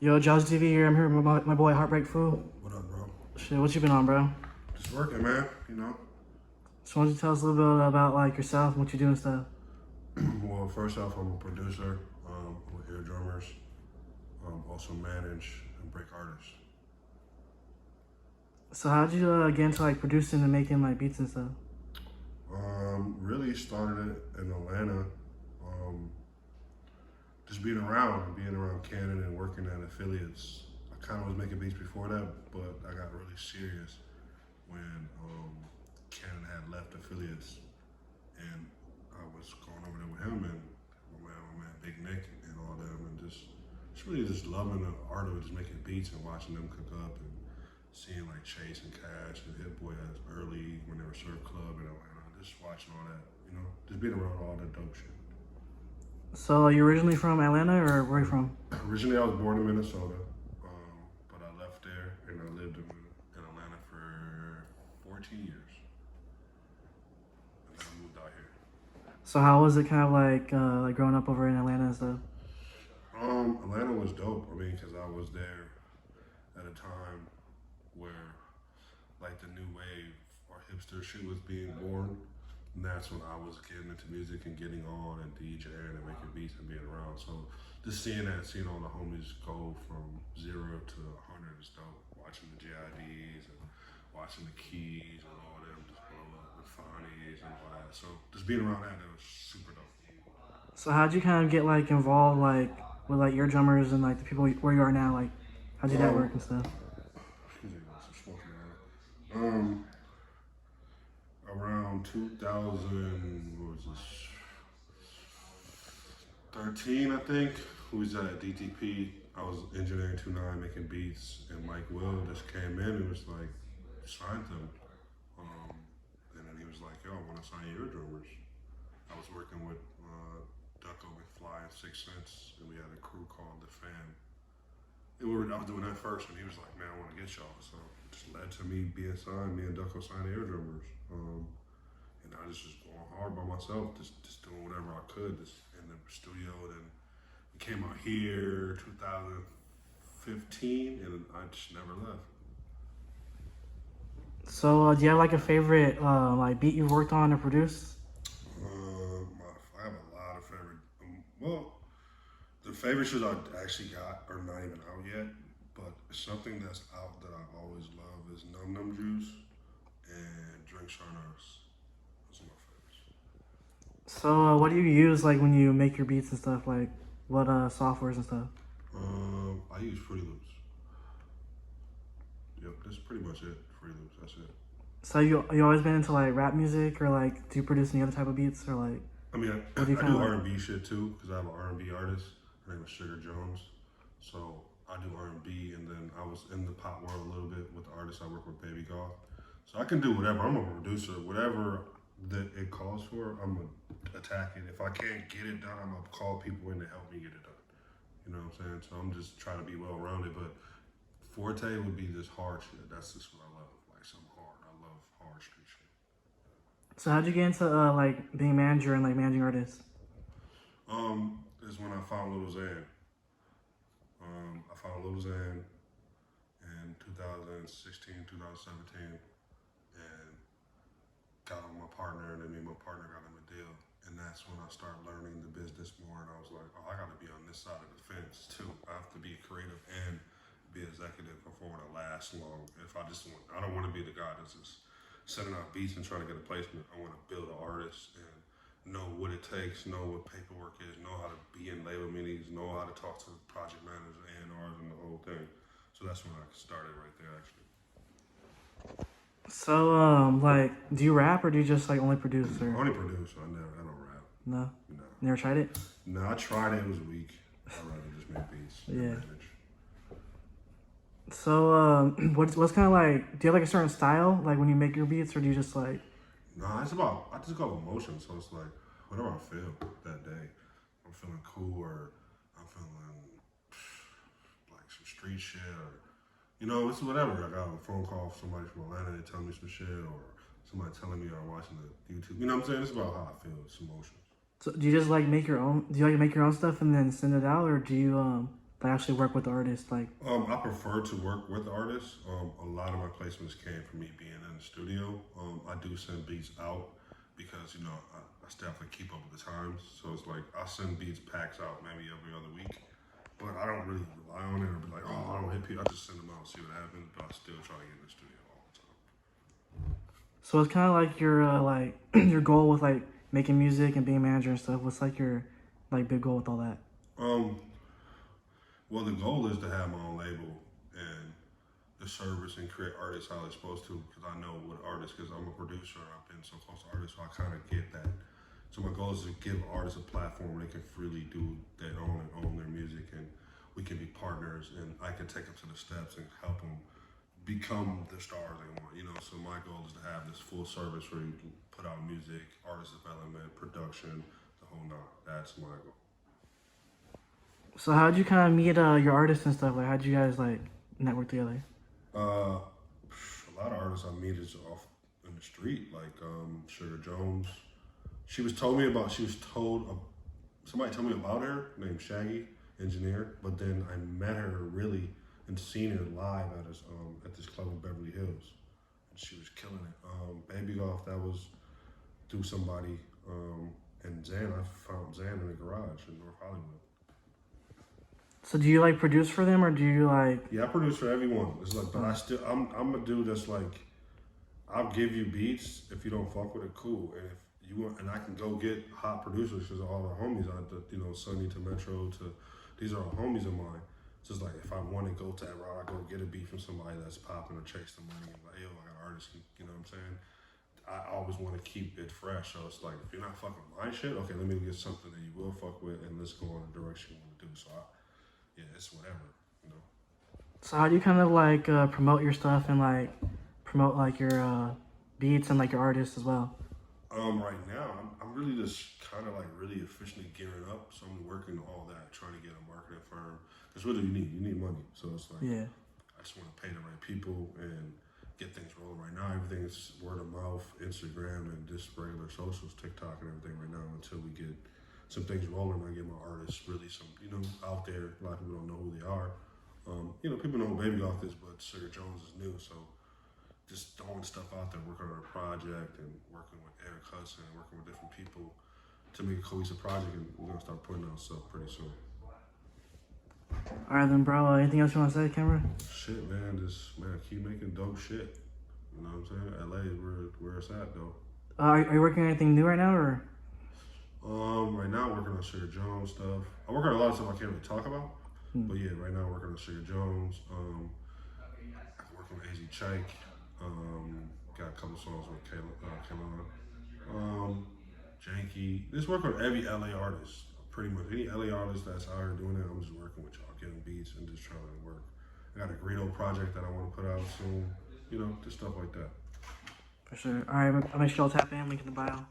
Yo, Jaws TV here. I'm here with my boy Heartbreakfu. What up, bro? Shit, what you been on, bro? Just working, man. You know. So why don't you tell us a little bit about like yourself, and what you do and stuff? Well, first off, I'm a producer with eardrummers. Also manage and break artists. So how'd you get into like producing and making like beats and stuff? Really started it in Atlanta. Just being around Canon and working at affiliates. I kind of was making beats before that, but I got really serious when Canon had left affiliates, and I was going over there with him and my man Big Nick and all them, and just really just loving the art of just making beats and watching them cook up and seeing like Chase and Cash and Hit Boy as early when they were Surf Club in Atlanta, just watching all that, just being around all that dope shit. So you originally from Atlanta or where are you from? Originally, I was born in Minnesota, but I left there and I lived in Atlanta for 14 years. And then I moved out here. So how was it kind of like growing up over in Atlanta and stuff? Atlanta was dope. I mean, because I was there at a time where like the new wave or hipster shit was being born. And that's when I was getting into music and getting on and DJing and making beats and being around. So just seeing all the homies go from 0 to 100 is dope. Watching the JIDs and watching the Keys and all them just blow up, the Fonnies and all that. So just being around that was super dope. So how'd you kind of get like involved like with like eardrummers and like the people where you are now? Like how'd you network and stuff? Excuse me, some smoking around. Around 2000, what was this? 13, I think. Who was at DTP? I was engineering 2.9, making beats, and Mike Will just came in and was like, signed them. And then he was like, yo, I want to sign your drummers. I was working with Ducko McFly and 6 Cents, and we had a crew called The Fam. I was doing that first, and he was like, man, I want to get y'all. So it just led to me being signed, me and Ducko signed the eardrummers. And I just was going hard by myself, just doing whatever I could, just in the studio. Then we came out here 2015, and I just never left. So do you have like a favorite like beat you've worked on or produced? I have a lot of favorite. Well, the favorite shows I actually got are not even out yet, but something that's out that I always love is Num Num Juice and Drink Sharnos. Those are my favorites. So what do you use like when you make your beats and stuff? Like what softwares and stuff? I use Fruity Loops. Yep, that's pretty much it. Fruity Loops, that's it. So you always been into like rap music or like do you produce any other type of beats or like? I mean, I do R&B shit too because I have an R&B artist. Her name is Sugar Jones. So I do R&B, and then I was in the pop world a little bit with the artists I work with, Baby Golf. So I can do whatever. I'm a producer. Whatever that it calls for, I'm gonna attack it. If I can't get it done, I'm gonna call people in to help me get it done. You know what I'm saying? So I'm just trying to be well-rounded, but forte would be this hard shit. That's just what I love, like some hard. I love hard street shit. So how'd you get into like being manager and like managing artists? Is when I found Lil Xan. I found Lil Xan in 2016, 2017, and got on my partner, and then me and my partner got him a deal. And that's when I started learning the business more, and I was like, oh, I gotta be on this side of the fence too. I have to be creative and be executive if I want to last long. I don't want to be the guy that's just setting out beats and trying to get a placement. I want to build an artist and know what it takes, know what paperwork is, know how to be in label meetings, know how to talk to project managers, A&Rs, and the whole thing. So that's when I started right there, actually. So like do you rap or do you just like only produce or? I only produce, I don't rap. No? No. Never tried it? No, I tried it, it was weak. I'd rather just make beats. Yeah. So what's kind of like, do you have like a certain style like when you make your beats, or do you just like? Nah, I just go with emotion. So it's like whatever I feel that day. I'm feeling cool, or I'm feeling like some street shit, or it's whatever. I got a phone call from somebody from Atlanta, they tell me some shit, or somebody telling me I'm watching the YouTube. You know what I'm saying? It's about how I feel. It's emotions. So do you just like make your own? Do you like make your own stuff and then send it out, or do you like actually work with the artist? Like, I prefer to work with artists. A lot of my placements came from me being in the studio. I do send beats out because I still have to keep up with the times. So it's like I send beats packs out maybe every other week, but I don't really rely on it or be like, oh, I don't hit people. I just send them out and see what happens. But I still try to get in the studio all the time. so it's kind of like your like your goal with like making music and being a manager and stuff. What's like your like big goal with all that? Um, well, the goal is to have my own label and the service and create artists how they're supposed to because I know what artists, because I'm a producer, I've been so close to artists, so I kind of get that. So my goal is to give artists a platform where they can freely do their own and own their music, and we can be partners, and I can take them to the steps and help them become the stars they want. So my goal is to have this full service where you can put out music, artist development, production, the whole nine. That's my goal. So how'd you kind of meet your artists and stuff? Like, how'd you guys like network together? A lot of artists I meet is off in the street, like Sugar Jones. Somebody told me about her named Shaggy, engineer, but then I met her really and seen her live at this club in Beverly Hills, and she was killing it. Baby Golf, that was through somebody, and Zan, I found Zan in the garage in North Hollywood. So do you like produce for them or do you like? Yeah, I produce for everyone. It's like, but I'm a dude that's like, I'll give you beats if you don't fuck with it, cool. And if you want, and I can go get hot producers because all the homies, Sunny to Metro to, these are all homies of mine. It's just like if I want to go to that route, I go get a beat from somebody that's popping or chase the money. Like, yo, I got an artist, you know what I'm saying? I always want to keep it fresh. So it's like, if you're not fucking with my shit, okay, let me get something that you will fuck with, and let's go in the direction you want to do. So yeah, it's whatever. So how do you kind of like promote your stuff and like promote like your beats and like your artists as well? Right now, I'm really just kind of like really efficiently gearing up. So I'm working all that, trying to get a marketing firm. Because what do you need? You need money. So it's like, Yeah. I just want to pay the right people and get things rolling. Right now, everything is word of mouth, Instagram, and just regular socials, TikTok, and everything right now until we get some things rolling. I get my artists really some, out there. A lot of people don't know who they are. People know who Baby Golf is, but Sugar Jones is new. So just throwing stuff out there, working on a project and working with Eric Hudson and working with different people to make a cohesive project, and we're gonna start putting out stuff pretty soon. All right then, bro. Anything else you want to say, Cameron? Shit, man, keep making dope shit. You know what I'm saying? LA is where it's at, though. Are you working on anything new right now, or? Right now I'm working on Sugar Jones stuff. I work on a lot of stuff I can't really talk about, but yeah, right now I'm working on Sugar Jones. I'm working with AZ Chike. Got a couple songs with Kayla. Janky. Just work on every LA artist. Pretty much any LA artist that's out here doing it, I'm just working with y'all, getting beats and just trying to work. I got a Greedo project that I want to put out soon. Just stuff like that. For sure. All right, I'll make sure I'll tap in, link in the bio.